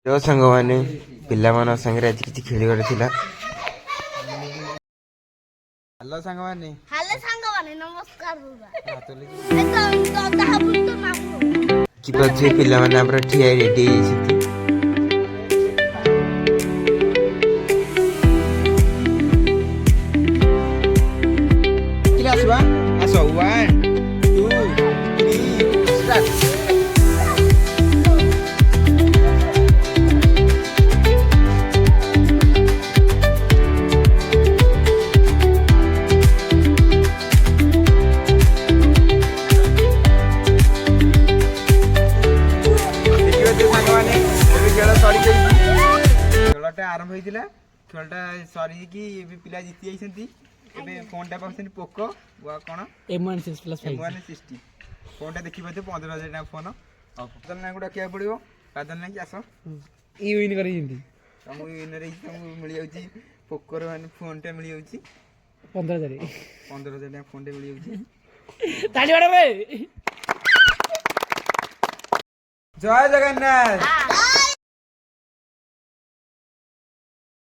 जो सांग मैंने पिला संगे आज किसी खेल थिला। हेलो सांग मैंने नमस्कार कि पछे पिला माने हमरा ठिया रेडी हेछि क्लास 1 आसो 1 2 3 स्टार्ट। खेलटा आरंभ होता खेलटा सरी कि पिला जीति जाइए फोनटा पाँच पोको कौन M160 फोनटा देखिए 15,000 टाँग फोन कादल ना डाक पड़ो कादल ना कि आस तुमको मिल जाऊँ पोकोर मान फोनटा मिल जाऊँ 15,000 टाँग फोनटा मिल जाऊँ। जय जगन्नाथ।